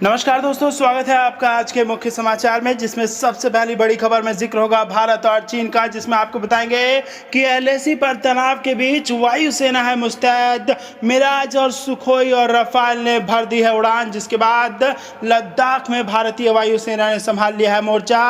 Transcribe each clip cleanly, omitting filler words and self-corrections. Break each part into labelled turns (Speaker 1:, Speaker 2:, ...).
Speaker 1: नमस्कार दोस्तों, स्वागत है आपका आज के मुख्य समाचार में, जिसमें सबसे पहली बड़ी खबर में जिक्र होगा भारत और चीन का, जिसमें आपको बताएंगे कि एलएसी पर तनाव के बीच वायुसेना है मुस्तैद। मिराज और सुखोई और रफाल ने भर दी है उड़ान, जिसके बाद लद्दाख में भारतीय वायुसेना ने संभाल लिया है मोर्चा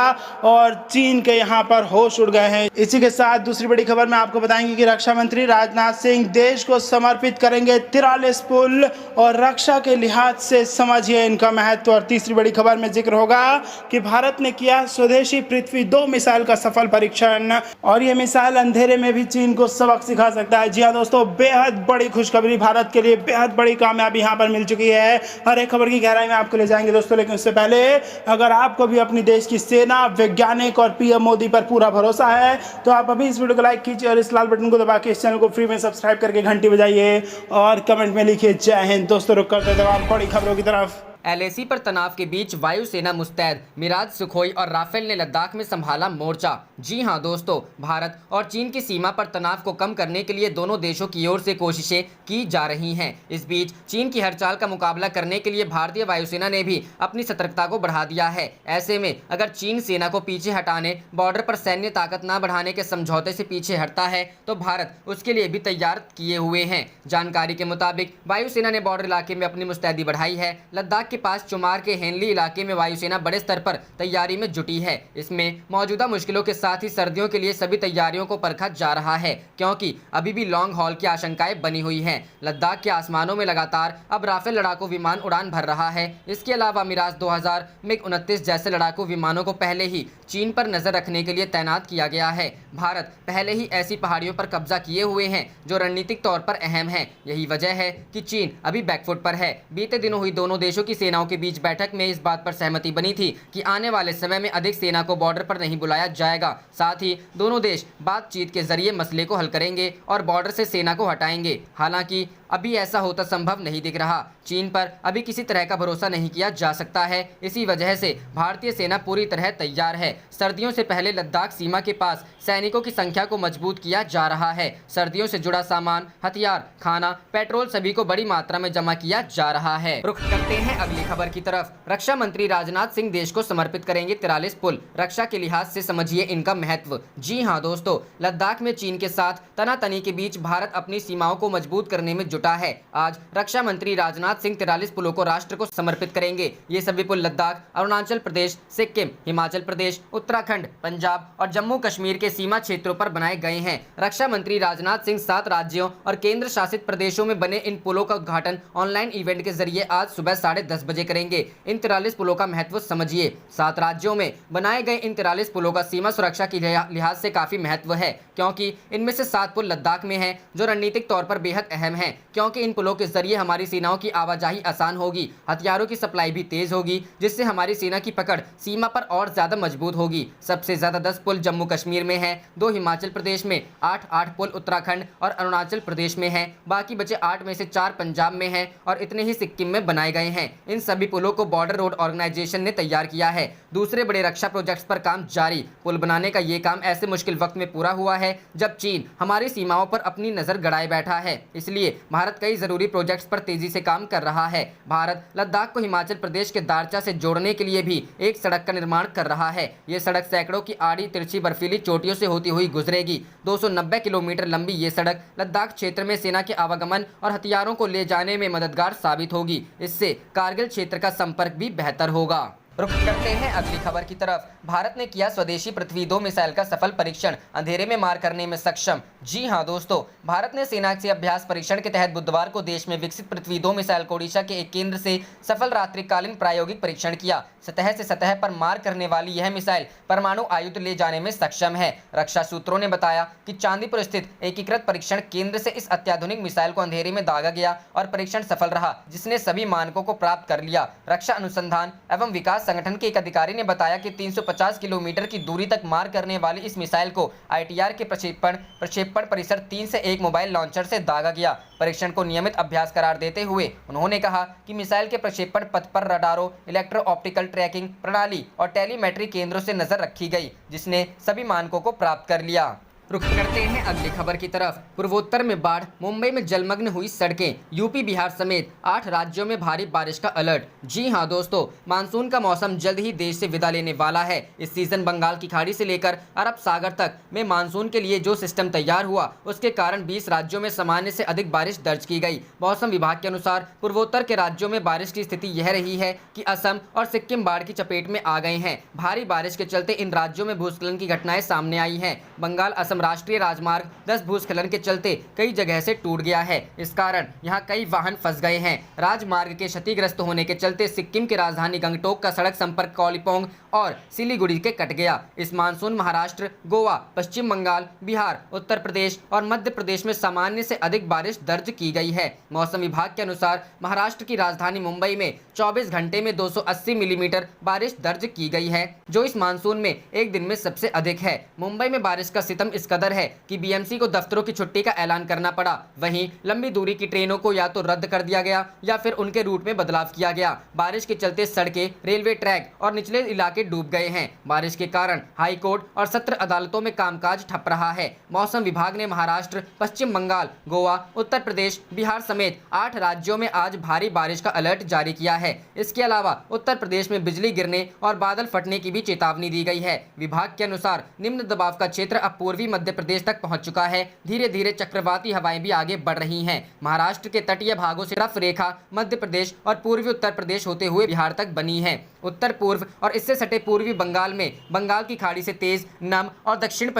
Speaker 1: और चीन के यहाँ पर होश उड़ गए हैं। इसी के साथ दूसरी बड़ी खबर में आपको बताएंगे कि रक्षा मंत्री राजनाथ सिंह देश को समर्पित करेंगे 43 पुल और रक्षा के लिहाज से समझिए इनका महत्व। और तीसरी बड़ी खबर में जिक्र होगा कि भारत ने किया स्वदेशी पृथ्वी 2 मिसाइल का सफल परीक्षण और ये मिसाइल अंधेरे में भी चीन को सबक सिखा सकता है। जी हाँ दोस्तों, बेहद बड़ी खुशखबरी, भारत के लिए बेहद बड़ी कामयाबी यहाँ पर मिल चुकी है। हर एक खबर की गहराई में आपको ले जाएंगे दोस्तों, लेकिन उससे पहले अगर आपको भी अपनी देश की सेना, वैज्ञानिक और पीएम मोदी पर पूरा भरोसा है तो आप अभी इस वीडियो को लाइक कीजिए और इस लाल बटन को दबा के इस चैनल को फ्री में सब्सक्राइब करके घंटी बजाइए और कमेंट में लिखिए जय हिंद। दोस्तों रुक करते तमाम बड़ी खबरों की तरफ।
Speaker 2: एलएसी पर तनाव के बीच वायुसेना मुस्तैद, मिराज, सुखोई और राफेल ने लद्दाख में संभाला मोर्चा। जी हां दोस्तों, भारत और चीन की सीमा पर तनाव को कम करने के लिए दोनों देशों की ओर से कोशिशें की जा रही हैं। इस बीच चीन की हर चाल का मुकाबला करने के लिए भारतीय वायुसेना ने भी अपनी सतर्कता को बढ़ा दिया है। ऐसे में अगर चीन सेना को पीछे हटाने, बॉर्डर पर सैन्य ताकत न बढ़ाने के समझौते से पीछे हटता है तो भारत उसके लिए भी तैयार किए हुए हैं। जानकारी के मुताबिक वायुसेना ने बॉर्डर इलाके में अपनी मुस्तैदी बढ़ाई है। लद्दाख के पास चुमार के हेनली इलाके में वायुसेना बड़े स्तर पर तैयारी में जुटी है। इसमें मौजूदा मुश्किलों के साथ ही सर्दियों के लिए सभी तैयारियों को परखा जा रहा है, क्योंकि अभी भी लॉन्ग हॉल की आशंकाएं बनी हुई हैं। लद्दाख के आसमानों में लगातार अब राफेल लड़ाकू विमान उड़ान भर रहा है। इसके अलावा मिराज 2000, मिग-29 जैसे लड़ाकू विमानों को पहले ही चीन पर नजर रखने के लिए तैनात किया गया है। भारत पहले ही ऐसी पहाड़ियों पर कब्जा किए हुए हैं जो रणनीतिक तौर पर अहम है। यही वजह है कि चीन अभी बैकफुट पर है। बीते दिनों हुई दोनों देशों की सेनाओं के बीच बैठक में इस बात पर सहमति बनी थी कि आने वाले समय में अधिक सेना को बॉर्डर पर नहीं बुलाया जाएगा। साथ ही दोनों देश बातचीत के जरिए मसले को हल करेंगे और बॉर्डर से सेना को हटाएंगे। हालांकि अभी ऐसा होता संभव नहीं दिख रहा। चीन पर अभी किसी तरह का भरोसा नहीं किया जा सकता है। इसी वजह से भारतीय सेना पूरी तरह तैयार है। सर्दियों से पहले लद्दाख सीमा के पास सैनिकों की संख्या को मजबूत किया जा रहा है। सर्दियों से जुड़ा सामान, हथियार, खाना, पेट्रोल सभी को बड़ी मात्रा में जमा किया जा रहा है। रुख करते हैं अगली खबर की तरफ। रक्षा मंत्री राजनाथ सिंह देश को समर्पित करेंगे 43 पुल, रक्षा के लिहाज से समझिए इनका महत्व। जी हाँ दोस्तों, लद्दाख में चीन के साथ तनातनी के बीच भारत अपनी सीमाओं को मजबूत करने में जुटा है। आज रक्षा मंत्री राजनाथ सिंह 43 पुलों को राष्ट्र को समर्पित करेंगे। ये सभी पुल लद्दाख, अरुणाचल प्रदेश, सिक्किम, हिमाचल प्रदेश, उत्तराखंड, पंजाब और जम्मू कश्मीर के सीमा क्षेत्रों पर बनाए गए हैं। रक्षा मंत्री राजनाथ सिंह 7 राज्यों और केंद्र शासित प्रदेशों में बने इन पुलों का उद्घाटन ऑनलाइन इवेंट के जरिए आज सुबह 10:30 बजे करेंगे। इन 43 पुलों का महत्व समझिए। 7 राज्यों में बनाए गए इन 43 पुलों का सीमा सुरक्षा के लिहाज से काफी महत्व है, क्योंकि इनमें से 7 पुल लद्दाख में हैं, जो रणनीतिक तौर पर बेहद अहम है, क्योंकि इन पुलों के जरिए हमारी सेनाओं की आवाजाही आसान होगी, हथियारों की सप्लाई भी तेज होगी, जिससे हमारी सेना की पकड़ सीमा पर और ज्यादा मजबूत होगी। सबसे ज्यादा 10 पुल जम्मू कश्मीर में हैं, 2 हिमाचल प्रदेश में, 8 पुल उत्तराखंड और अरुणाचल प्रदेश में हैं, बाकी बचे 8 में से 4 पंजाब में हैं और इतने ही सिक्किम में बनाए गए हैं। इन सभी पुलों को बॉर्डर रोड ऑर्गेनाइजेशन ने तैयार किया है। दूसरे बड़े रक्षा प्रोजेक्ट्स पर काम जारी। पुल बनाने का ये काम ऐसे मुश्किल वक्त में पूरा हुआ है जब चीन हमारी सीमाओं पर अपनी नजर गड़ाए बैठा है। इसलिए भारत कई जरूरी प्रोजेक्ट्स पर तेजी से काम कर रहा है। भारत लद्दाख को हिमाचल प्रदेश के दारचा से जोड़ने के लिए भी एक सड़क का निर्माण कर रहा है। ये सड़क सैकड़ों की आड़ी तिरछी बर्फीली चोटियों से होती हुई गुजरेगी। 290 किलोमीटर लंबी ये सड़क लद्दाख क्षेत्र में सेना के आवागमन और हथियारों को ले जाने में मददगार साबित होगी। इससे कारगिल क्षेत्र का संपर्क भी बेहतर होगा। रुख करते हैं अगली खबर की तरफ। भारत ने किया स्वदेशी पृथ्वी 2 मिसाइल का सफल परीक्षण, अंधेरे में मार करने में सक्षम। जी हां दोस्तों, भारत ने सेना से अभ्यास परीक्षण के तहत बुधवार को देश में विकसित पृथ्वी 2 मिसाइल को ओडिशा के एक केंद्र से सफल रात्रिकालीन प्रायोगिक परीक्षण किया। सतह से सतह पर मार करने वाली यह मिसाइल परमाणु आयुध ले जाने में सक्षम है। रक्षा सूत्रों ने बताया कि चांदीपुर स्थित एकीकृत परीक्षण केंद्र से इस अत्याधुनिक मिसाइल को अंधेरे में दागा गया और परीक्षण सफल रहा, जिसने सभी मानकों को प्राप्त कर लिया। रक्षा अनुसंधान एवं विकास संगठन के एक अधिकारी ने बताया कि 350 किलोमीटर की दूरी तक मार करने वाली इस मिसाइल को आईटीआर के प्रक्षेपण परिसर 3 से एक मोबाइल लॉन्चर से दागा गया। परीक्षण को नियमित अभ्यास करार देते हुए उन्होंने कहा कि मिसाइल के प्रक्षेपण पथ पर रडारों, इलेक्ट्रो ऑप्टिकल ट्रैकिंग प्रणाली और टेलीमेट्री केंद्रों से नजर रखी गई, जिसने सभी मानकों को प्राप्त कर लिया। रुख करते हैं अगली खबर की तरफ। पूर्वोत्तर में बाढ़, मुंबई में जलमग्न हुई सड़कें, यूपी बिहार समेत 8 राज्यों में भारी बारिश का अलर्ट। जी हां दोस्तों, मानसून का मौसम जल्द ही देश से विदा लेने वाला है। इस सीजन बंगाल की खाड़ी से लेकर अरब सागर तक में मानसून के लिए जो सिस्टम तैयार हुआ, उसके कारण 20 राज्यों में सामान्य से अधिक बारिश दर्ज की गई। मौसम विभाग के अनुसार पूर्वोत्तर के राज्यों में बारिश की स्थिति यह रही है कि असम और सिक्किम बाढ़ की चपेट में आ गए हैं। भारी बारिश के चलते इन राज्यों में भूस्खलन की घटनाएं सामने आई हैं। बंगाल असम राष्ट्रीय राजमार्ग 10 भूस्खलन के चलते कई जगह से टूट गया है। इस कारण यहां कई वाहन फंस गए हैं। राजमार्ग के क्षतिग्रस्त होने के चलते सिक्किम की राजधानी गंगटोक का सड़क संपर्क कौलिपोंग और सिलीगुड़ी के कट गया। इस मानसून महाराष्ट्र, गोवा, पश्चिम बंगाल, बिहार, उत्तर प्रदेश और मध्य प्रदेश में सामान्य से अधिक बारिश दर्ज की गई है। मौसम विभाग के अनुसार महाराष्ट्र की राजधानी मुंबई में 24 घंटे में 280 मिलीमीटर बारिश दर्ज की गई है, जो इस मानसून में एक दिन में सबसे अधिक है। मुंबई में बारिश का सितम इस कदर है कि बीएमसी को दफ्तरों की छुट्टी का ऐलान करना पड़ा। वहीं लंबी दूरी की ट्रेनों को या तो रद्द कर दिया गया या फिर उनके रूट में बदलाव किया गया। बारिश के चलते सड़कें, रेलवे ट्रैक और निचले इलाके डूब गए हैं। बारिश के कारण हाई कोर्ट और सत्र अदालतों में कामकाज ठप रहा है। मौसम विभाग ने महाराष्ट्र, पश्चिम बंगाल, गोवा, उत्तर प्रदेश, बिहार समेत 8 राज्यों में आज भारी बारिश का अलर्ट जारी किया है। इसके अलावा उत्तर प्रदेश में बिजली गिरने और बादल फटने की भी चेतावनी दी गई है। विभाग के अनुसार निम्न दबाव का क्षेत्र अब पूर्वी मध्य प्रदेश तक पहुंच चुका है। धीरे धीरे चक्रवाती हवाएं भी आगे बढ़ रही हैं। महाराष्ट्र के तटीय भागों से ट्रफ रेखा मध्य प्रदेश और पूर्वी उत्तर प्रदेश होते हुए बिहार तक बनी है। उत्तर पूर्व और इससे सटे पूर्वी बंगाल में बंगाल की खाड़ी से तेज, नम और दक्षिण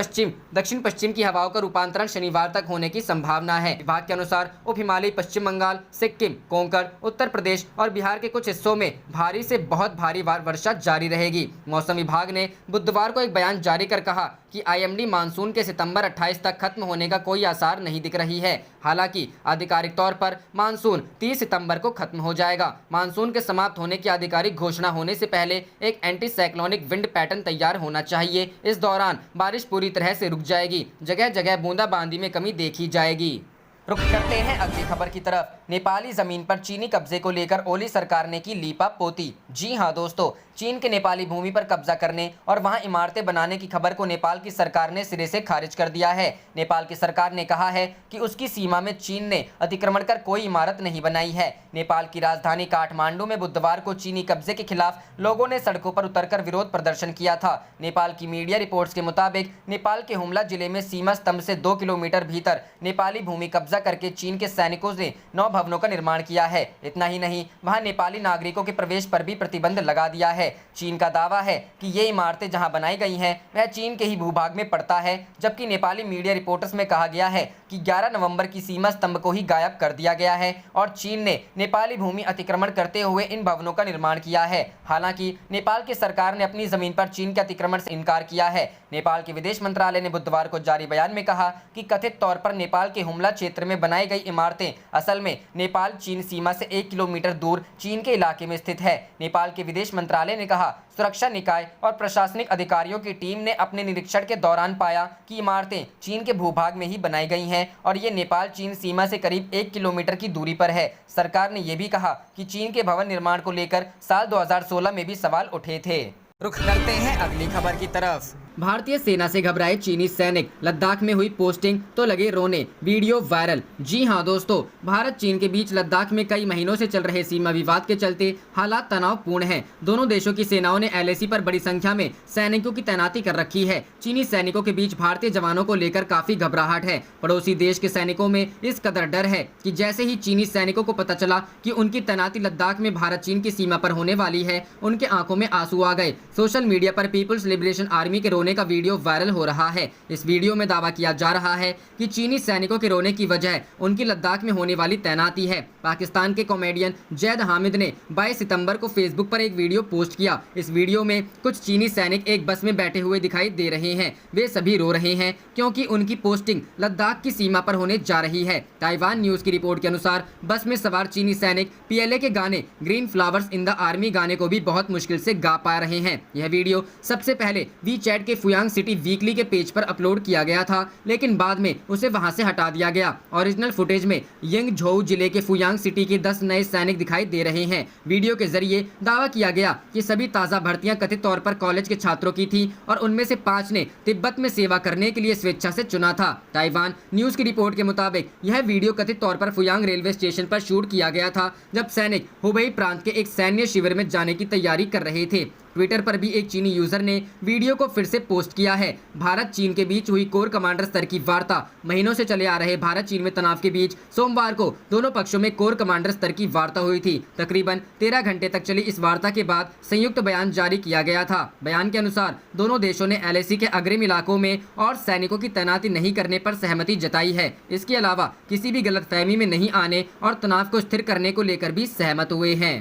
Speaker 2: पश्चिम की हवाओं का रूपांतरण शनिवार तक होने की संभावना है। विभाग के अनुसार उप हिमालयी पश्चिम बंगाल, सिक्किम, कोंकण, उत्तर प्रदेश और बिहार के कुछ हिस्सों में भारी से बहुत भारी वर्षा जारी रहेगी। मौसम विभाग ने बुधवार को एक बयान जारी कर कहा कि आईएमडी मानसून के सितंबर 28 तक खत्म होने का कोई आसार नहीं दिख रही है। हालांकि आधिकारिक तौर पर मानसून 30 सितंबर को खत्म हो जाएगा। मानसून के समाप्त होने की आधिकारिक घोषणा होने से पहले एक एंटी साइक्लोनिक विंड पैटर्न तैयार होना चाहिए। इस दौरान बारिश पूरी तरह से रुक जाएगी। जगह जगह बूंदाबांदी में कमी देखी जाएगी। रुक करते हैं अगली खबर की तरफ। नेपाली जमीन पर चीनी कब्जे को लेकर ओली सरकार ने की लीपा पोती। जी हां दोस्तों, चीन के नेपाली भूमि पर कब्जा करने और वहां इमारतें बनाने की खबर को नेपाल की सरकार ने सिरे से खारिज कर दिया है। नेपाल की सरकार ने कहा है कि उसकी सीमा में चीन ने अतिक्रमण कर कोई इमारत नहीं बनाई है। नेपाल की राजधानी काठमांडू में बुधवार को चीनी कब्जे के खिलाफ लोगों ने सड़कों पर उतरकर विरोध प्रदर्शन किया था। नेपाल की मीडिया रिपोर्ट्स के मुताबिक नेपाल के हुमला जिले में सीमा स्तंभ से 2 किलोमीटर भीतर नेपाली भूमि कब्जा करके चीन के सैनिकों ने 9 भवनों का निर्माण किया है। इतना ही नहीं, वहां नेपाली नागरिकों के प्रवेश पर भी प्रतिबंध लगा दिया है। चीन का दावा है कि ये इमारतें जहां बनाई गई हैं वह चीन के ही भूभाग में पड़ता है, जबकि नेपाली मीडिया रिपोर्ट्स में कहा गया है कि 11 नवंबर की सीमा स्तंभ को ही गायब कर दिया गया है और चीन ने नेपाली भूमि अतिक्रमण करते हुए इन भवनों का निर्माण किया है। हालांकि नेपाल की सरकार ने अपनी जमीन पर चीन के अतिक्रमण से इनकार किया है। नेपाल के विदेश मंत्रालय ने बुधवार को जारी बयान में कहा कि कथित तौर पर नेपाल के हुमला क्षेत्र में बनाई गई इमारतें असल में नेपाल चीन सीमा से 1 किलोमीटर दूर चीन के इलाके में स्थित है। नेपाल के विदेश मंत्रालय ने कहा, सुरक्षा निकाय और प्रशासनिक अधिकारियों की टीम ने अपने निरीक्षण के दौरान पाया कि इमारतें चीन के भूभाग में ही बनाई गई हैं और ये नेपाल चीन सीमा से करीब 1 किलोमीटर की दूरी पर है। सरकार ने यह भी कहा कि चीन के भवन निर्माण को लेकर साल 2016 में भी सवाल उठे थे। रुख करते हैं अगली खबर की तरफ। भारतीय सेना से घबराए चीनी सैनिक, लद्दाख में हुई पोस्टिंग तो लगे रोने, वीडियो वायरल। जी हां दोस्तों, भारत चीन के बीच लद्दाख में कई महीनों से चल रहे सीमा विवाद के चलते हालात तनावपूर्ण हैं। दोनों देशों की सेनाओं ने एलएसी पर बड़ी संख्या में सैनिकों की तैनाती कर रखी है। चीनी सैनिकों के बीच भारतीय जवानों को लेकर काफी घबराहट है। पड़ोसी देश के सैनिकों में इस कदर डर है कि जैसे ही चीनी सैनिकों को पता चला कि उनकी तैनाती लद्दाख में भारत चीन की सीमा पर होने वाली है, उनके आंखों में आंसू आ गए। सोशल मीडिया पर पीपुल्स लिबरेशन आर्मी के रोने का वीडियो वायरल हो रहा है। इस वीडियो में दावा किया जा रहा है कि चीनी सैनिकों के रोने की वजह उनकी लद्दाख में होने वाली तैनाती है। पाकिस्तान के कॉमेडियन जैद हामिद ने 22 सितंबर को फेसबुक पर एक वीडियो पोस्ट किया। इस वीडियो में कुछ चीनी सैनिक एक बस में बैठे हुए दिखाई दे रहे हैं। वे सभी रो रहे हैं क्योंकि उनकी पोस्टिंग लद्दाख की सीमा पर होने जा रही है। ताइवान न्यूज की रिपोर्ट के अनुसार बस में सवार चीनी सैनिक पीएलए के गाने green flowers in the army गाने को भी बहुत मुश्किल से गा पा रहे हैं। यह वीडियो सबसे पहले वी चैट के फुयांग सिटी वीकली के पेज पर अपलोड किया गया था, लेकिन बाद में उसे वहां से हटा दिया गया। ओरिजिनल फुटेज में यंगझोउ जिले के फुयांग सिटी के 10 नए सैनिक दिखाई दे रहे हैं। वीडियो के जरिए दावा किया गया कि सभी ताज़ा भर्तियां कथित तौर पर कॉलेज के छात्रों की थी और उनमें से 5 ने तिब्बत में सेवा करने के लिए स्वेच्छा से चुना था। ताइवान न्यूज की रिपोर्ट के मुताबिक यह वीडियो कथित तौर पर फुयांग रेलवे स्टेशन पर शूट किया गया था, जब सैनिक हुबेई प्रांत के एक सैन्य शिविर में जाने की तैयारी कर रहे थे। ट्विटर पर भी एक चीनी यूजर ने वीडियो को फिर से पोस्ट किया है। भारत चीन के बीच हुई कोर कमांडर स्तर की वार्ता। महीनों से चले आ रहे भारत चीन में तनाव के बीच सोमवार को दोनों पक्षों में कोर कमांडर स्तर की वार्ता हुई थी। तकरीबन 13 घंटे तक चली इस वार्ता के बाद संयुक्त बयान जारी किया गया था। बयान के अनुसार दोनों देशों ने एलएसी के अग्रिम इलाकों में और सैनिकों की तैनाती नहीं करने पर सहमति जताई है। इसके अलावा किसी भी गलतफहमी में नहीं आने और तनाव को स्थिर करने को लेकर भी सहमत हुए हैं।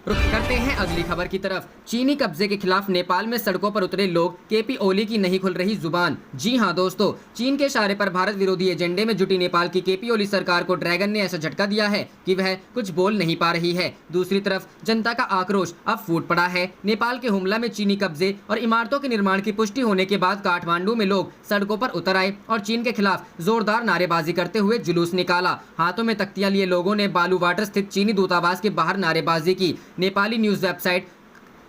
Speaker 2: रुख करते हैं अगली खबर की तरफ। चीनी कब्जे के खिलाफ नेपाल में सड़कों पर उतरे लोग, केपी ओली की नहीं खुल रही जुबान। जी हां दोस्तों, चीन के इशारे पर भारत विरोधी एजेंडे में जुटी नेपाल की केपी ओली सरकार को ड्रैगन ने ऐसा झटका दिया है कि वह कुछ बोल नहीं पा रही है। दूसरी तरफ जनता का आक्रोश अब फूट पड़ा है। नेपाल के हुमला में चीनी कब्जे और इमारतों के निर्माण की पुष्टि होने के बाद काठमांडू में लोग सड़कों पर उतर आए और चीन के खिलाफ जोरदार नारेबाजी करते हुए जुलूस निकाला। हाथों में तख्तियां लिए लोगों ने बालूवाटर स्थित चीनी दूतावास के बाहर नारेबाजी की। नेपाली न्यूज वेबसाइट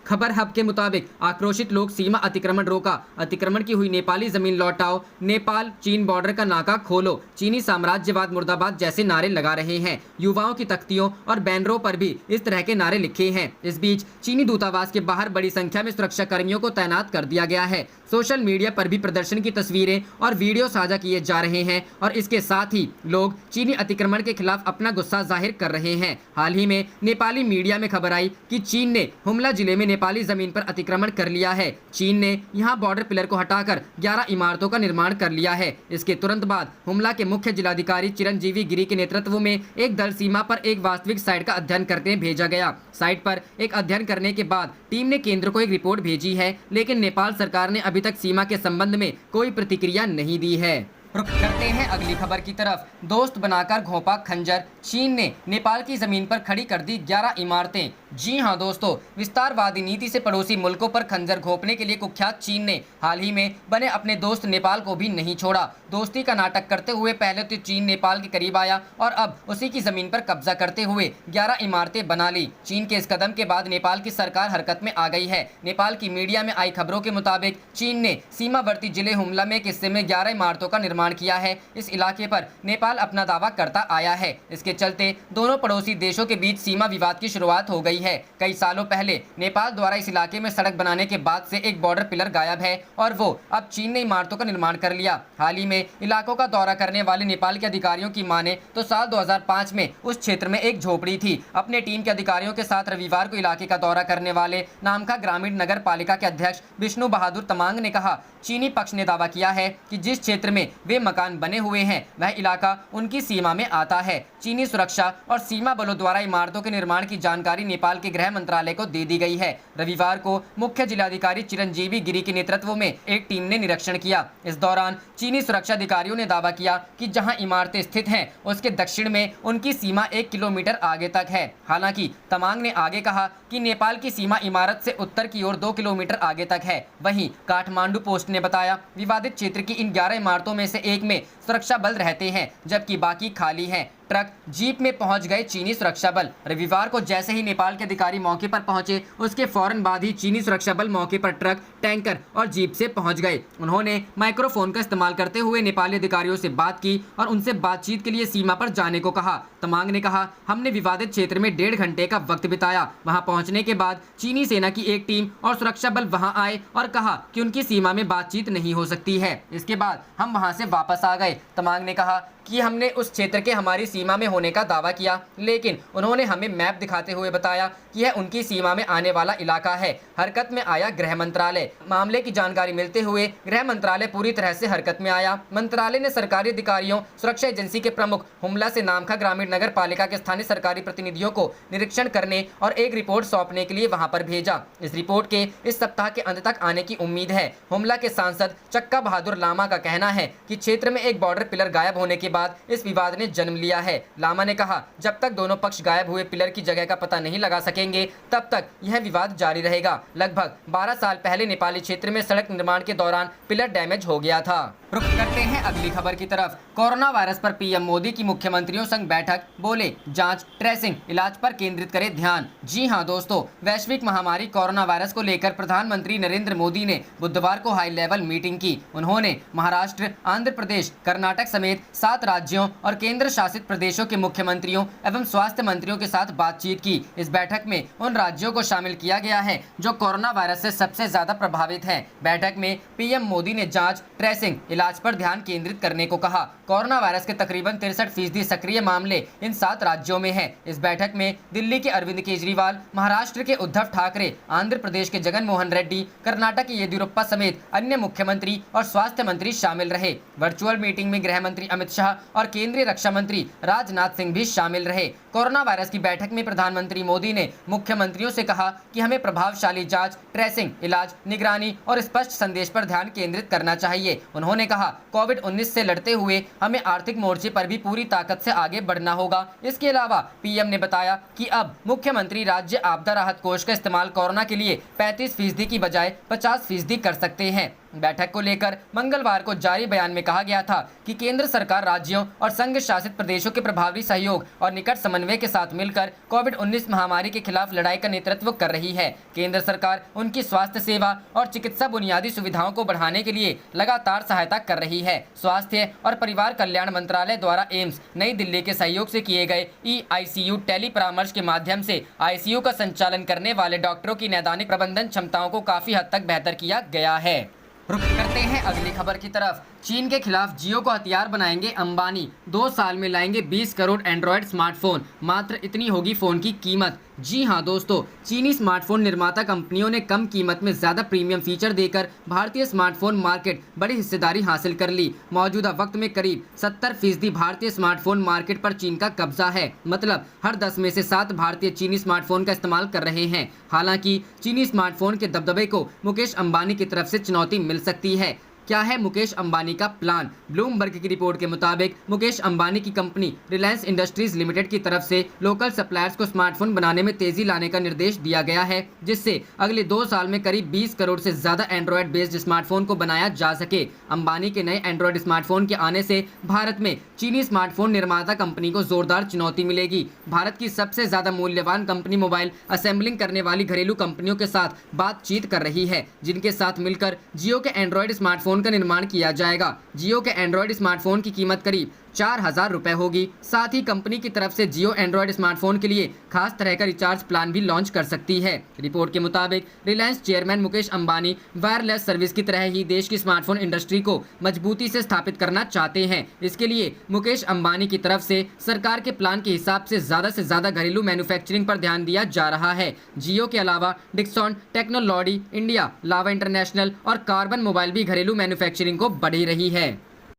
Speaker 2: खबर हब के मुताबिक आक्रोशित लोग सीमा अतिक्रमण रोका, अतिक्रमण की हुई नेपाली जमीन लौटाओ, नेपाल चीन बॉर्डर का नाका खोलो, चीनी साम्राज्यवाद मुर्दाबाद जैसे नारे लगा रहे हैं। युवाओं की तख्तियों और बैनरों पर भी इस तरह के नारे लिखे हैं। इस बीच चीनी दूतावास के बाहर बड़ी संख्या में सुरक्षा कर्मियों को तैनात कर दिया गया है। सोशल मीडिया पर भी प्रदर्शन की तस्वीरें और वीडियो साझा किए जा रहे हैं और इसके साथ ही लोग चीनी अतिक्रमण के खिलाफ अपना गुस्सा जाहिर कर रहे हैं। हाल ही में नेपाली मीडिया में खबर आई कि चीन ने हुमला जिले में नेपाली जमीन पर अतिक्रमण कर लिया है। चीन ने यहां बॉर्डर पिलर को हटाकर 11 इमारतों का निर्माण कर लिया है। इसके तुरंत बाद हुमला के मुख्य जिलाधिकारी चिरंजीवी गिरी के नेतृत्व में एक दल सीमा पर एक वास्तविक साइट का अध्ययन करने भेजा गया। साइट पर एक अध्ययन करने के बाद टीम ने केंद्र को एक रिपोर्ट भेजी है, लेकिन नेपाल सरकार ने अभी तक सीमा के संबंध में कोई प्रतिक्रिया नहीं दी है। रुख करते हैं अगली खबर की तरफ। दोस्त बनाकर घोंपा खंजर, चीन ने नेपाल की जमीन पर खड़ी कर दी 11 इमारतें। जी हां दोस्तों, विस्तारवादी नीति से पड़ोसी मुल्कों पर खंजर घोंपने के लिए कुख्यात चीन ने हाल ही में बने अपने दोस्त नेपाल को भी नहीं छोड़ा। दोस्ती का नाटक करते हुए पहले तो चीन नेपाल के करीब आया और अब उसी की जमीन पर कब्जा करते हुए 11 इमारतें बना ली। चीन के इस कदम के बाद नेपाल की सरकार हरकत में आ गई है। नेपाल की मीडिया में आई खबरों के मुताबिक चीन ने सीमावर्ती जिले हुमला में एक हिस्से में 11 इमारतों का निर्माण किया है। इस इलाके पर नेपाल अपना दावा करता आया है। इसके चलते दोनों पड़ोसी देशों के बीच सीमा विवाद की शुरुआत हो गई है। कई सालों पहले नेपाल द्वारा इस इलाके में सड़क बनाने के बाद से एक बॉर्डर पिलर गायब है और वो अब चीन ने इमारतों का निर्माण कर लिया। हाल ही में इलाकों का दौरा करने वाले नेपाल के अधिकारियों की माने तो साल 2005 में उस क्षेत्र में एक झोपड़ी थी। अपने टीम के अधिकारियों के साथ रविवार को इलाके का दौरा करने वाले नामका ग्रामीण नगर पालिका के अध्यक्ष विष्णु बहादुर तमांग ने कहा, चीनी पक्ष ने दावा किया है कि जिस क्षेत्र में वे मकान बने हुए हैं वह इलाका उनकी सीमा में आता है। चीनी सुरक्षा और सीमा बलों द्वारा इमारतों के निर्माण की जानकारी नेपाल के गृह मंत्रालय को दे दी गई है। रविवार को मुख्य जिलाधिकारी चिरंजीवी गिरी के नेतृत्व में एक टीम ने निरीक्षण किया। इस दौरान चीनी सुरक्षा अधिकारियों ने दावा किया कि जहां इमारतें स्थित हैं उसके दक्षिण में उनकी सीमा 1 किलोमीटर आगे तक है। हालांकि तमांग ने आगे कहा कि नेपाल की सीमा इमारत से उत्तर की ओर 2 किलोमीटर आगे तक है। वहीं काठमांडू पोस्ट ने बताया, विवादित क्षेत्र की इन 11 इमारतों में से एक में सुरक्षा बल रहते हैं जबकि बाकी खाली हैं। ट्रक जीप में पहुंच गए चीनी सुरक्षा बल। रविवार को जैसे ही नेपाल के अधिकारी मौके पर पहुंचे उसके फौरन बाद ही चीनी सुरक्षा बल मौके पर ट्रक, टैंकर और जीप से पहुंच गए। उन्होंने माइक्रोफोन का इस्तेमाल करते हुए नेपाली अधिकारियों से बात की और उनसे बातचीत के लिए सीमा पर जाने को कहा। तमांग ने कहा, हमने विवादित क्षेत्र में 1.5 घंटे का वक्त बिताया। वहां पहुंचने के बाद चीनी सेना की एक टीम और सुरक्षा बल वहां आए और कहा कि उनकी सीमा में बातचीत नहीं हो सकती है। इसके बाद हम वहां से वापस आ गए। तमांग ने कहा कि हमने उस क्षेत्र के हमारी सीमा में होने का दावा किया, लेकिन उन्होंने हमें मैप दिखाते हुए बताया कि यह उनकी सीमा में आने वाला इलाका है। हरकत में आया गृह मंत्रालय। मामले की जानकारी मिलते हुए गृह मंत्रालय पूरी तरह से हरकत में आया। मंत्रालय ने सरकारी अधिकारियों, सुरक्षा एजेंसी के प्रमुख, हुमला से नामका ग्रामीण नगर पालिका के स्थानीय सरकारी प्रतिनिधियों को निरीक्षण करने और एक रिपोर्ट सौंपने के लिए वहां पर भेजा। इस रिपोर्ट के इस सप्ताह के अंत तक आने की उम्मीद है। हुमला के सांसद चक्का बहादुर लामा का कहना है कि क्षेत्र में एक बॉर्डर पिलर गायब होने के बाद इस विवाद ने जन्म लिया है। लामा ने कहा, जब तक दोनों पक्ष गायब हुए पिलर की जगह का पता नहीं लगा सकेंगे तब तक यह विवाद जारी रहेगा। लगभग 12 साल पहले नेपाली क्षेत्र में सड़क निर्माण के दौरान पिलर डैमेज हो गया था। रुक करते हैं अगली खबर की तरफ। कोरोना वायरस पर पीएम मोदी की मुख्यमंत्रियों संग बैठक, बोले जांच, ट्रेसिंग, इलाज पर केंद्रित करें ध्यान। जी हां दोस्तों, वैश्विक महामारी कोरोना वायरस को लेकर प्रधानमंत्री नरेंद्र मोदी ने बुधवार को हाई लेवल मीटिंग की। उन्होंने महाराष्ट्र, आंध्र प्रदेश, कर्नाटक समेत 7 राज्यों और केंद्र शासित प्रदेशों के मुख्यमंत्रियों एवं स्वास्थ्य मंत्रियों के साथ बातचीत की। इस बैठक में उन राज्यों को शामिल किया गया है जो कोरोना वायरस से सबसे ज्यादा प्रभावित हैं। बैठक में पीएम मोदी ने जांच, ट्रेसिंग, इलाज पर ध्यान केंद्रित करने को कहा। कोरोना वायरस के तकरीबन 63% सक्रिय मामले इन 7 राज्यों में हैं। इस बैठक में दिल्ली के अरविंद केजरीवाल, महाराष्ट्र के उद्धव ठाकरे, आंध्र प्रदेश के जगन मोहन रेड्डी, कर्नाटक के येदियुरप्पा समेत अन्य मुख्यमंत्री और स्वास्थ्य मंत्री शामिल रहे। वर्चुअल मीटिंग में गृह मंत्री अमित शाह और केंद्रीय रक्षा मंत्री राजनाथ सिंह भी शामिल रहे। कोरोना वायरस की बैठक में प्रधानमंत्री मोदी ने मुख्यमंत्रियों से कहा कि हमें प्रभावशाली जांच, ट्रेसिंग, इलाज, निगरानी और स्पष्ट संदेश पर ध्यान केंद्रित करना चाहिए। उन्होंने कहा, कोविड-19 से लड़ते हुए हमें आर्थिक मोर्चे पर भी पूरी ताकत से आगे बढ़ना होगा। इसके अलावा पीएम ने बताया कि अब मुख्यमंत्री राज्य आपदा राहत कोष का इस्तेमाल कोरोना के लिए 35% की बजाय 50% कर सकते हैं। बैठक को लेकर मंगलवार को जारी बयान में कहा गया था कि केंद्र सरकार राज्यों और संघ शासित प्रदेशों के प्रभावी सहयोग और निकट समन्वय के साथ मिलकर कोविड-19 महामारी के खिलाफ लड़ाई का नेतृत्व कर रही है। केंद्र सरकार उनकी स्वास्थ्य सेवा और चिकित्सा बुनियादी सुविधाओं को बढ़ाने के लिए लगातार सहायता कर रही है। स्वास्थ्य और परिवार कल्याण मंत्रालय द्वारा एम्स नई दिल्ली के सहयोग से किए गए ICU टेली परामर्श के माध्यम से ICU का संचालन करने वाले डॉक्टरों की नैदानिक प्रबंधन क्षमताओं को काफी हद तक बेहतर किया गया है। रुक करते हैं अगली खबर की तरफ। चीन के खिलाफ जियो को हथियार बनाएंगे अंबानी, 2 साल में लाएंगे 20 करोड़ एंड्रॉयड स्मार्टफोन, मात्र इतनी होगी फोन की कीमत। जी हां दोस्तों, चीनी स्मार्टफोन निर्माता कंपनियों ने कम कीमत में ज्यादा प्रीमियम फीचर देकर भारतीय स्मार्टफोन मार्केट बड़ी हिस्सेदारी हासिल कर ली। मौजूदा वक्त में करीब 70% भारतीय स्मार्टफोन मार्केट पर चीन का कब्जा है। मतलब हर 10 में से 7 भारतीय चीनी स्मार्टफोन का इस्तेमाल कर रहे हैं। हालांकि चीनी स्मार्टफोन के दबदबे को मुकेश अंबानी की तरफ से चुनौती मिल सकती है। क्या है मुकेश अंबानी का प्लान? ब्लूमबर्ग की रिपोर्ट के मुताबिक मुकेश अंबानी की कंपनी रिलायंस इंडस्ट्रीज लिमिटेड की तरफ से लोकल सप्लायर्स को स्मार्टफोन बनाने में तेजी लाने का निर्देश दिया गया है, जिससे अगले 2 साल में करीब 20 करोड़ से ज्यादा एंड्रॉयड बेस्ड स्मार्टफोन को बनाया जा सके। अंबानी के नए एंड्रॉयड स्मार्टफोन के आने से भारत में चीनी स्मार्टफोन निर्माता कंपनी को जोरदार चुनौती मिलेगी। भारत की सबसे ज्यादा मूल्यवान कंपनी मोबाइल असेंबलिंग करने वाली घरेलू कंपनियों के साथ बातचीत कर रही है, जिनके साथ मिलकर जियो के एंड्रॉयड स्मार्टफोन का निर्माण किया जाएगा। जियो के एंड्रॉयड स्मार्टफोन की कीमत करीब 4000 रुपए होगी। साथ ही कंपनी की तरफ से जियो एंड्रॉयड स्मार्टफोन के लिए खास तरह का रिचार्ज प्लान भी लॉन्च कर सकती है। रिपोर्ट के मुताबिक Reliance chairman Mukesh Ambani wireless service की तरह ही देश की स्मार्टफोन इंडस्ट्री को मजबूती से स्थापित करना चाहते हैं। इसके लिए मुकेश अंबानी की तरफ से सरकार के प्लान के हिसाब से ज्यादा घरेलू मैन्युफैक्चरिंग पर ध्यान दिया जा रहा है। जियो के अलावा डिक्सॉन, टेक्नोलॉजी इंडिया, लावा इंटरनेशनल और कार्बन मोबाइल भी घरेलू मैन्युफैक्चरिंग को बढ़ी रही है।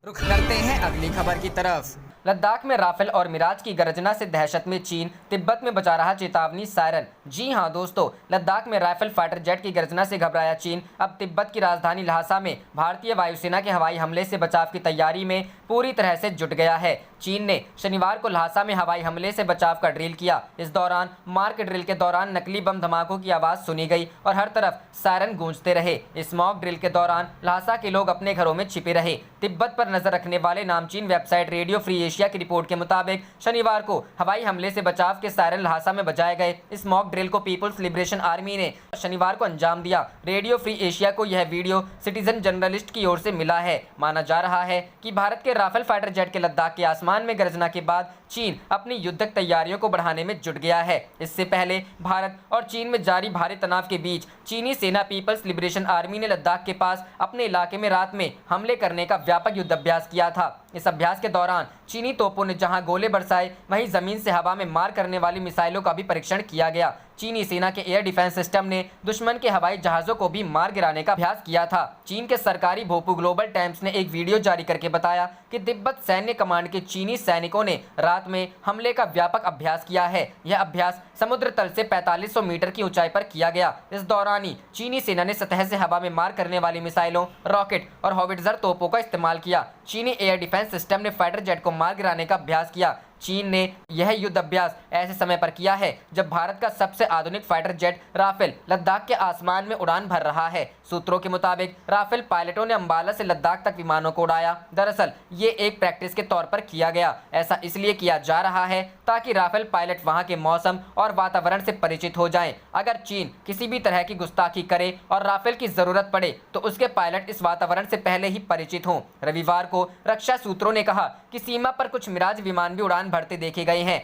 Speaker 2: रुख करते हैं अगली खबर की तरफ। लद्दाख में राफेल और मिराज की गर्जना से दहशत में चीन, तिब्बत में बजा रहा चेतावनी सायरन। जी हां दोस्तों, लद्दाख में राफेल फाइटर जेट की गर्जना से घबराया चीन अब तिब्बत की राजधानी ल्हासा में भारतीय वायुसेना के हवाई हमले से बचाव की तैयारी में पूरी तरह से जुट गया है। चीन ने शनिवार को ल्हासा में हवाई हमले से बचाव का ड्रिल किया। इस दौरान मार्क ड्रिल के दौरान नकली बम धमाकों की आवाज़ सुनी गई और हर तरफ सायरन गूंजते रहे। इस मॉक ड्रिल के दौरान ल्हासा के लोग अपने घरों में छिपे रहे। तिब्बत पर नजर रखने वाले नामचीन वेबसाइट रेडियो फ्री एशिया की रिपोर्ट के मुताबिक शनिवार को हवाई हमले से बचाव के सायरन ल्हासा में बजाए गए। इस मॉक ड्रिल को पीपुल्स लिबरेशन आर्मी ने शनिवार को अंजाम दिया। रेडियो फ्री एशिया को यह वीडियो सिटीजन जर्नलिस्ट की ओर से मिला है। माना जा रहा है कि भारत के राफेल फाइटर जेट के लद्दाख के आसमान में गर्जना के बाद चीन अपनी युद्धक तैयारियों को बढ़ाने में जुट गया है। इससे पहले भारत और चीन में जारी भारी तनाव के बीच चीनी सेना पीपल्स लिबरेशन आर्मी ने लद्दाख के पास अपने इलाके में रात में हमले करने का व्यापक युद्धाभ्यास किया था। इस अभ्यास के दौरान चीनी तोपों ने जहां गोले बरसाए, वहीं जमीन से हवा में मार करने वाली मिसाइलों का भी परीक्षण किया गया। चीनी सेना के एयर डिफेंस सिस्टम ने दुश्मन के हवाई जहाजों को भी मार गिराने का अभ्यास किया था। चीन के सरकारी भोपू ग्लोबल टाइम्स ने एक वीडियो जारी करके बताया कि तिब्बत सैन्य कमांड के चीनी सैनिकों ने रात में हमले का व्यापक अभ्यास किया है। यह अभ्यास समुद्र तल से 4500 मीटर की ऊंचाई पर किया गया। इस दौरान ही चीनी सेना ने सतह से हवा में मार करने वाली मिसाइलों, रॉकेट और हॉविट्जर तोपों का इस्तेमाल किया। चीनी एयर डिफेंस सिस्टम ने फाइटर जेट को मार गिराने का अभ्यास किया। चीन ने यह युद्ध अभ्यास ऐसे समय पर किया है जब भारत का सबसे आधुनिक फाइटर जेट राफेल लद्दाख के आसमान में उड़ान भर रहा है। सूत्रों के मुताबिक राफेल पायलटों ने अंबाला से लद्दाख तक विमानों को उड़ाया। दरअसल ये एक प्रैक्टिस के तौर पर किया गया। ऐसा इसलिए किया जा रहा है ताकि राफेल पायलट वहां के मौसम और वातावरण से परिचित हो जाएं। अगर चीन किसी भी तरह की गुस्ताखी करे और राफेल की जरूरत पड़े तो उसके पायलट इस वातावरण से पहले ही परिचित हों। रविवार को रक्षा सूत्रों ने कहा कि सीमा पर कुछ मिराज विमान भी उड़ान भरते देखे गए हैं।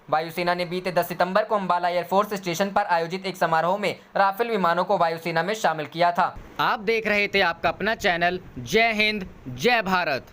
Speaker 2: वायुसेना ने बीते 10 सितंबर को अंबाला एयरफोर्स स्टेशन पर आयोजित एक समारोह में राफेल विमानों को वायुसेना में शामिल किया था। आप देख रहे थे आपका अपना चैनल जय हिंद जय भारत।